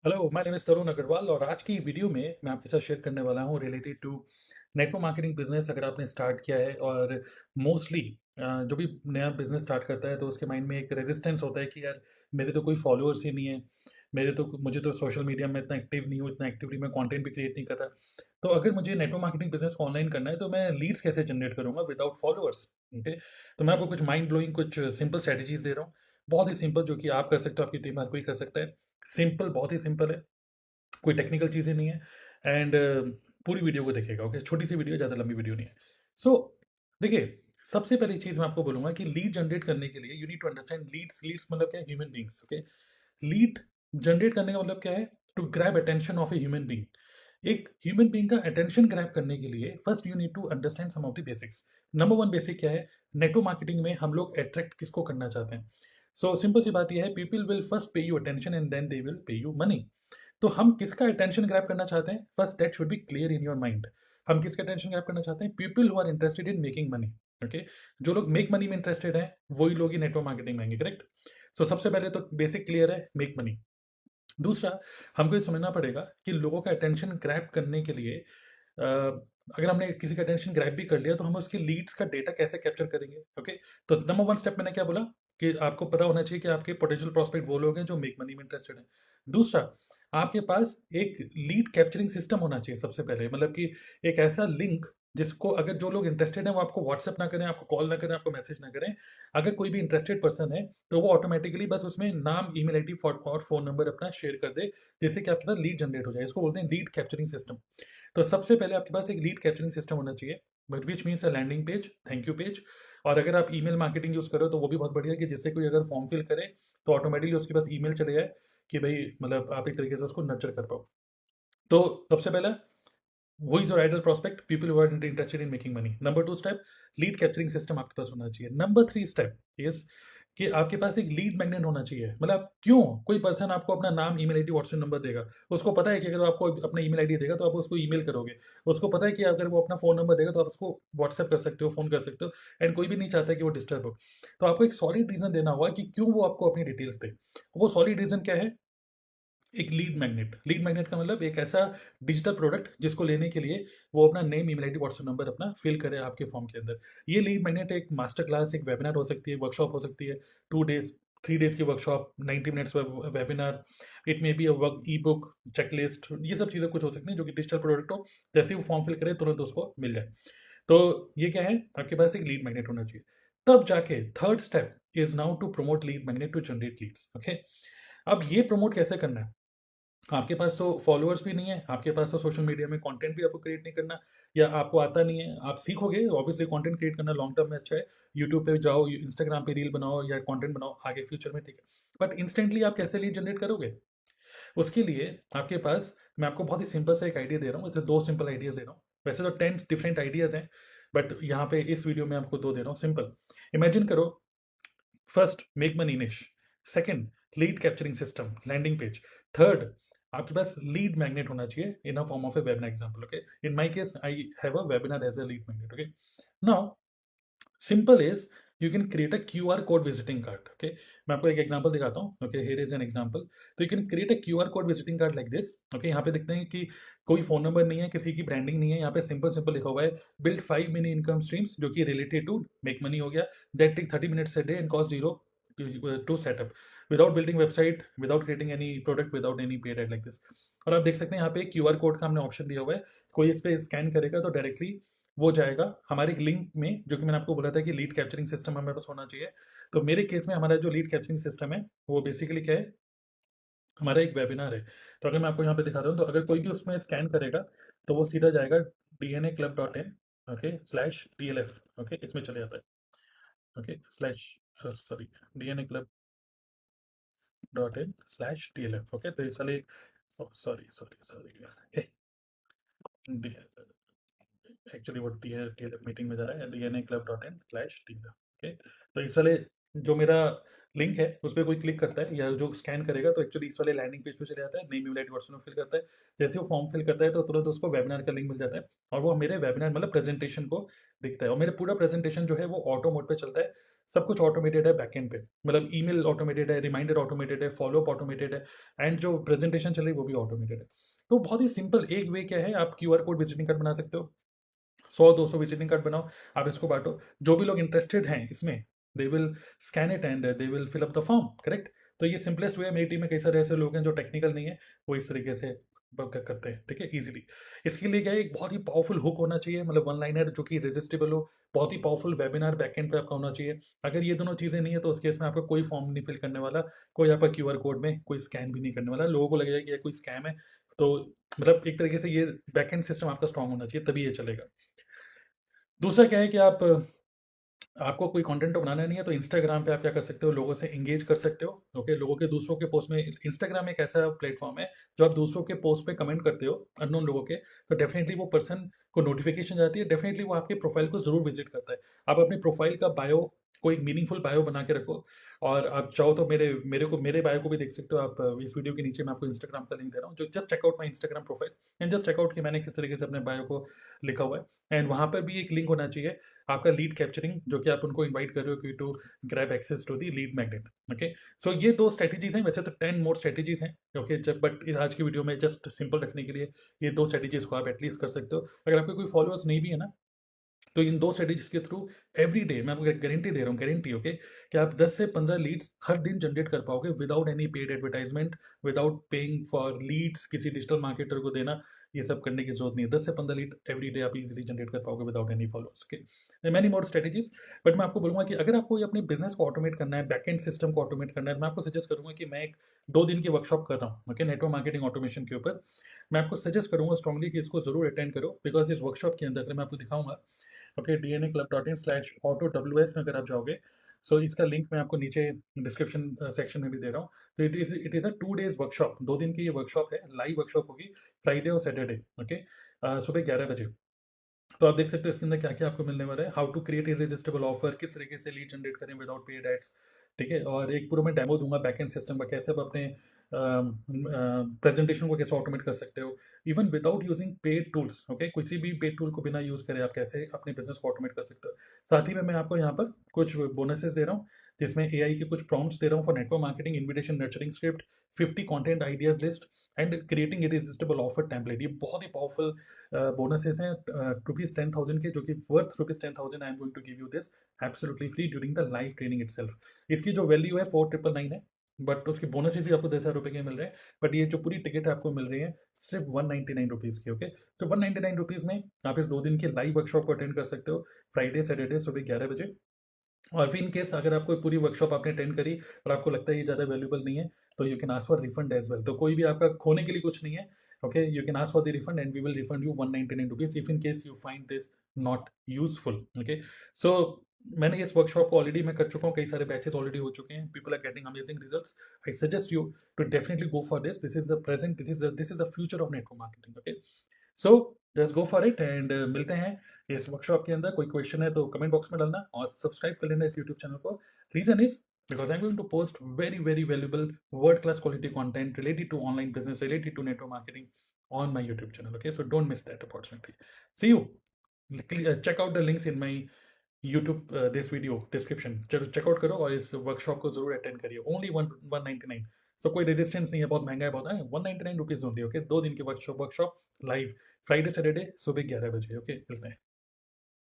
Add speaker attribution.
Speaker 1: Hello, my name is तरुण अग्रवाल और आज की वीडियो में मैं आपके साथ शेयर करने वाला हूँ related to network marketing business. अगर आपने स्टार्ट किया है और मोस्टली जो भी नया बिजनेस स्टार्ट करता है तो उसके माइंड में एक रेजिस्टेंस होता है कि यार मेरे तो कोई फॉलोअर्स ही नहीं है, मुझे तो सोशल मीडिया में इतना एक्टिव नहीं हूँ, इतना एक्टिवली मैं कंटेंट भी क्रिएट नहीं कर रहा। तो अगर मुझे नेटवर्क मार्केटिंग बिजनेस को ऑनलाइन करना है तो मैं लीड्स कैसे जनरेट करूँगा विदाउट फॉलोअर्स। ओके, तो मैं आपको कुछ माइंड ब्लोइंग कुछ सिंपल स्ट्रेटजीज दे रहा हूँ, बहुत ही सिंपल, जो कि आप कर सकते हो, आपकी टीम हर कोई कर सकता है। सिंपल, बहुत ही सिंपल है, कोई टेक्निकल चीज़ें नहीं है। एंड पूरी वीडियो को देखिएगा। ओके, छोटी सी वीडियो, ज़्यादा लंबी वीडियो नहीं है। सो देखिए, सबसे पहली चीज़ मैं आपको बोलूँगा कि लीड जनरेट करने के लिए you need to understand leads. Leads मतलब क्या है? Human beings. Okay, lead generate करने का मतलब क्या है? To grab attention of a human being. एक ह्यूमन बींग का अटेंशन ग्रैब करने के लिए first you need to understand some of the basics. Number one basic क्या है? नेटवर्क मार्केटिंग में हम लोग अट्रैक्ट किसको करना चाहते हैं? सो सिंपल सी बात यह है, people will first pay you attention and then they will pay you money. तो हम किसका अटेंशन ग्रैब करना चाहते हैं? First that should be clear in your mind. हम किसका अटेंशन ग्रैब करना चाहते हैं? People who are interested in making money. Okay, जो लोग मेक मनी में इंटरेस्टेड हैं वही लोग ही नेटवर्क मार्केटिंग में आएंगे। करेक्ट? सो सबसे पहले तो बेसिक क्लियर है, मेक मनी। दूसरा, हमको ये समझना पड़ेगा कि लोगों का अटेंशन ग्रैब करने के लिए अगर हमने किसी का अटेंशन ग्रैब भी कर लिया तो हम उसकी लीड्स का डेटा कैसे कैप्चर करेंगे। ओके, तो नंबर वन स्टेप मैंने क्या बोला कि आपको पता होना चाहिए कि आपके पोटेंशियल प्रोस्पेक्ट वो लोग हैं जो मेक मनी में इंटरेस्टेड हैं। दूसरा, आपके पास एक लीड कैप्चरिंग सिस्टम होना चाहिए सबसे पहले, मतलब कि एक ऐसा लिंक जिसको अगर जो लोग इंटरेस्टेड हैं वो आपको व्हाट्सएप ना करें, आपको कॉल ना करें, आपको मैसेज ना करें। अगर कोई भी इंटरेस्टेड पर्सन है तो वो ऑटोमेटिकली बस उसमें नाम, ईमेल आईडी और फोन नंबर अपना शेयर कर दे, जिससे कि आपके पास लीड जनरेट हो जाए। इसको बोलते हैं लीड कैप्चरिंग सिस्टम। तो सबसे पहले आपके पास एक लीड कैप्चरिंग सिस्टम होना चाहिए, but which means a landing page, thank you page. और अगर आप ईमेल मार्केटिंग यूज़ करो तो वो भी बहुत बढ़िया है कि जिससे कोई अगर फॉर्म फिल करे तो ऑटोमेटिकली उसके पास ईमेल चले जाए कि भाई, मतलब आप एक तरीके से उसको नर्चर कर पाओ। तो सबसे पहला, who is your ideal prospect? People who are interested in making money. Number two step, lead capturing system आपके पास होना चाहिए। नंबर थ्री स्टेप इज कि आपके पास एक लीड मैग्नेट होना चाहिए। मतलब क्यों कोई पर्सन आपको अपना नाम, ईमेल आईडी, व्हाट्सएप नंबर देगा? उसको पता है कि अगर वो आपको अपना ईमेल आईडी देगा तो आप उसको ईमेल करोगे। उसको पता है कि अगर वो अपना फोन नंबर देगा तो आप उसको व्हाट्सएप कर सकते हो, फोन कर सकते हो। एंड कोई भी नहीं चाहता कि वो डिस्टर्ब हो। तो आपको एक सॉलिड रीजन देना होगा कि क्यों वो आपको अपनी डिटेल्स दे। वो सॉलिड रीजन क्या है? एक लीड मैग्नेट। लीड मैग्नेट का मतलब एक ऐसा डिजिटल प्रोडक्ट जिसको लेने के लिए वो अपना name, email ID, WhatsApp number अपना फिल करे आपके फॉर्म के अंदर। ये लीड मैग्नेट एक मास्टर क्लास, एक वेबिनार हो सकती है, वर्कशॉप हो सकती है, 2 डेज, 3 डेज की workshop, 90 minutes webinar. It may be a work, E book, checklist, ये सब चीज़ें कुछ हो सकती हैं जो कि डिजिटल प्रोडक्ट हो। जैसे ही वो फॉर्म फिल करे तुरंत उसको मिल जाए। तो ये क्या है? आपके पास एक लीड मैग्नेट होना चाहिए। तब जाके third step is now to promote lead magnet to generate leads. Okay, अब ये प्रमोट कैसे करना है? आपके पास तो फॉलोअर्स भी नहीं है, आपके पास तो सोशल मीडिया में कंटेंट भी आपको क्रिएट नहीं करना, या आपको आता नहीं है। आप सीखोगे, ऑब्वियसली कंटेंट क्रिएट करना लॉन्ग टर्म में अच्छा है। यूट्यूब पे जाओ, इंस्टाग्राम पे रील बनाओ या कंटेंट बनाओ आगे फ्यूचर में, ठीक है। बट इंस्टेंटली आप कैसे लीड जनरेट करोगे? उसके लिए आपके पास, मैं आपको बहुत ही सिंपल सा एक आइडिया दे रहा हूँ, दो सिंपल आइडियाज दे रहा हूँ। वैसे तो 10 डिफरेंट आइडियाज हैं, बट यहाँ पे इस वीडियो में आपको दो दे रहा हूँ, सिंपल। इमेजिन करो, first, make money niche. Second, lead capturing system, landing page. Third, आपके पास लीड मैग्नेट होना चाहिए in a form of a webinar example. Okay, in my case I have a webinar as a lead magnet. Okay, now simple is you can create a Q R code visiting card. Okay, मैं आपको एक example दिखाता हूँ। Okay, here is an example. तो you can create a Q R code visiting card like this. Okay, यहाँ पे देखते हैं कि कोई फोन नंबर नहीं है, किसी की ब्रांडिंग नहीं है, यहाँ पे सिंपल सिंपल लिखा हुआ है, बिल्ड 5 मिनी इनकम स्ट्रीम्स, जो कि रिलेटेड टू मेक मनी हो गया, that take 30 minutes a day and cost zero to setup, without building website, without creating any product, without any paid ad like this. और आप देख सकते हैं यहाँ पे क्यू आर कोड का हमने ऑप्शन दिया हुआ है। कोई इस पे स्कैन करेगा तो डायरेक्टली वो जाएगा हमारे एक लिंक में, जो कि मैंने आपको बोला था कि लीड कैप्चरिंग सिस्टम हमारे पास होना चाहिए। तो मेरे केस में हमारा जो लीड कैप्चरिंग सिस्टम है वो बेसिकली क्या है? हमारा एक वेबिनार है। तो अगर मैं आपको यहाँ पे दिखा रहा हूँ, तो अगर कोई भी उसमें स्कैन करेगा तो वो सीधा जाएगा dnaclub.in, ओके, /DLF। ओके, इसमें चले जाता है। Okay, slash, sorry, dnaclub.in/DLF। Okay, तो इस वाले, सॉरी सॉरी सॉरी, एक्चुअली वो टीएलएफ मीटिंग में जा रहा है, dnaclub.in/टीएलएफ। ओके, तो इस वाले, जो मेरा लिंक है उस पर कोई क्लिक करता है या जो स्कैन करेगा तो एक्चुअली इस वाले लैंडिंग पेज पे चले जाता है, name, email ID, WhatsApp fill करता है। जैसे वो फॉर्म फिल करता है तो तुरंत उसको वेबिनार का लिंक मिल जाता है और वो मेरे वेबिनार मतलब प्रेजेंटेशन को दिखता है। और मेरा पूरा प्रेजेंटेशन जो है वो ऑटो मोड पे चलता है। सब कुछ ऑटोमेटेड है बैकएंड पे, मतलब ईमेल ऑटोमेटेड है, रिमाइंडर ऑटोमेटेड है, फॉलोअप ऑटोमेटेड है, एंड जो प्रेजेंटेशन चल रही है वो भी ऑटोमेटेड है। तो बहुत ही सिंपल एक वे क्या है, आप क्यूआर कोड विजिटिंग कार्ड बना सकते हो, 100-200 विजिटिंग कार्ड बनाओ, आप इसको बांटो, जो भी लोग इंटरेस्टेड हैं इसमें, they will scan it and they will fill up the form, correct. तो ये सिंपलेस्ट वे है। मेरी टीम में कई सारे ऐसे लोग हैं जो टेक्निकल नहीं है, वो इस तरीके से करते हैं, ठीक है, इजीली। इसके लिए क्या है, एक बहुत ही पावरफुल हुक होना चाहिए, मतलब वन लाइनर जो कि रेजिस्टेबल हो, बहुत ही पावरफुल वेबिनार बैकएंड पे आपका होना चाहिए। अगर ये दोनों चीज़ें नहीं है तो उस केस में आपका कोई फॉर्म नहीं फिल करने वाला, कोई आपका क्यूआर कोड में कोई स्कैन भी नहीं करने वाला, लोगों को लगेगा कि ये कोई स्कैम है। तो मतलब एक तरीके से ये बैकएंड सिस्टम आपका स्ट्रांग होना चाहिए, तभी ये चलेगा। दूसरा क्या है कि आपको कोई कंटेंट तो बनाना नहीं है, तो इंस्टाग्राम पे आप क्या कर सकते हो, लोगों से एंगेज कर सकते हो। ओके, लोगों के दूसरों के पोस्ट में, इंस्टाग्राम एक ऐसा प्लेटफॉर्म है जो आप दूसरों के पोस्ट पे कमेंट करते हो अननोन लोगों के, तो डेफिनेटली वो पर्सन को नोटिफिकेशन जाती है, डेफिनेटली वो आपके प्रोफाइल को जरूर विजिट करता है। आप अपनी प्रोफाइल का बायो कोई मीनिंगफुल बायो बना के रखो, और आप चाहो तो मेरे बायो को भी देख सकते हो आप। इस वीडियो के नीचे मैं आपको इंस्टाग्राम का लिंक दे रहा हूँ, जो just check out my Instagram profile and just check out कि मैंने किस तरीके से अपने बायो को लिखा हुआ है। एंड वहाँ पर भी एक लिंक होना चाहिए आपका लीड कैप्चरिंग, जो कि आप उनको इनवाइट कर रहे हो कि to grab access to the lead magnet. Okay, so ये 2 स्ट्रेटजीज हैं, वैसे तो 10 मोर स्ट्रेटजीज हैं। ओके, जब बट आज की वीडियो में जस्ट सिंपल रखने के लिए ये 2 स्ट्रेटजीज को आप एटलीस्ट कर सकते हो। अगर आपके कोई फॉलोअर्स नहीं भी है ना, तो इन 2 स्ट्रेटजीज के थ्रू एवरी डे मैं आपको गारंटी दे रहा हूँ, गारंटी, ओके, कि आप 10 से 15 लीड्स हर दिन जनरेट कर पाओगे without any paid advertisement, without paying for leads, किसी डिजिटल मार्केटर को देना, ये सब करने की जरूरत नहीं है। 10 से 15 लीड एवरी डे आप इजीली जनरेट कर पाओगे without any followers. Okay, many more strategies. But मैं आपको बोलूंगा कि अगर आपको ये अपने बिजनेस को ऑटोमेट करना है, बैकएंड सिस्टम को ऑटोमेट करना है, तो मैं आपको सजेस्ट करूंगा कि मैं एक 2 दिन की वर्कशॉप कर रहा हूँ, ओके, नेटवर्क मार्केटिंग ऑटोमेशन के ऊपर। मैं आपको सजेस्ट करूंगा स्ट्रांगली कि इसको जरूर अटेंड करो, बिकॉज इस वर्कशॉप के अंदर अगर मैं आपको दिखाऊंगा, ओके, dnaclub.in/auto-ws में अगर आप जाओगे, सो इसका लिंक मैं आपको नीचे डिस्क्रिप्शन सेक्शन में भी दे रहा हूँ। तो it is a 2 days workshop, 2 दिन की ये वर्कशॉप है, लाइव वर्कशॉप होगी फ्राइडे और सैटरडे, ओके, सुबह 11 बजे। तो आप देख सकते हो इसके अंदर क्या क्या आपको मिलने वाला है, how to create irresistible offer, किस तरीके से लीड जनरेट करें विदाउट पेड एड्स, ठीक है, और एक पूरा मैं डेमो दूंगा बैकएंड सिस्टम का, कैसे आप अपने प्रेजेंटेशन को कैसे ऑटोमेट कर सकते हो even without using paid tools. Okay, किसी भी पेड टूल को बिना यूज करे आप कैसे अपने बिजनेस को ऑटोमेट कर सकते हो। साथ ही में मैं आपको यहाँ पर कुछ बोनसेस दे रहा हूँ, जिसमें एआई के कुछ प्रॉम्प्ट्स दे रहा हूँ for network marketing, invitation nurturing script, 50 content ideas list and creating irresistible offer template. ये बहुत ही पावरफुल बोनसेस हैं ₹10,000 के, जो कि worth ₹10,000 I am going to give you this absolutely free during the live training itself. इसकी जो value है 4999 है, बट उसके बोनसेस ही आपको ₹10,000 के मिल रहे हैं। बट ये जो पूरी टिकट है आपको मिल रही है सिर्फ ₹199 की। ओके, तो ₹199 में आप इस 2 दिन की लाइव वर्कशॉप को अटेंड कर सकते हो, फ्राइडे सैटरडे सुबह 11 बजे। और फिर इन केस अगर आपको पूरी वर्कशॉप आपने अटेंड करी और आपको लगता है ये ज़्यादा वैल्यूबल नहीं है, तो you can ask for refund as well. तो कोई भी आपका खोने के लिए कुछ नहीं है। Okay, you can ask for the refund and we will refund you ₹199 if in case you find this not useful. Okay, so मैंने इस वर्कशॉप को ऑलरेडी मैं कर चुका हूँ, कई सारे बैचेस ऑलरेडी हो चुके हैं, people are getting amazing results. I suggest you to definitely go for this, this is the present, this is the future of network marketing. Okay, so let's go for it and मिलते हैं इस workshop के अंदर। कोई question है तो comment box में डालना और सब्सक्राइब कर लेना इस यूट्यूब चैनल को। Reason is because I'm going to post very very valuable world class quality content related to online business, related to network marketing on my YouTube channel. Okay, so don't miss that opportunity. See you. Check out the links in my YouTube this video description. चलो checkout करो और इस workshop को जरूर attend करिए। Only 199। सो कोई resistance नहीं है, बहुत महंगा है, बहुत है, ₹199 ओनली। ओके, 2 दिन की वर्कशॉप लाइव फ्राइडे सैटरडे सुबह 11 बजे। ओके, मिलते हैं।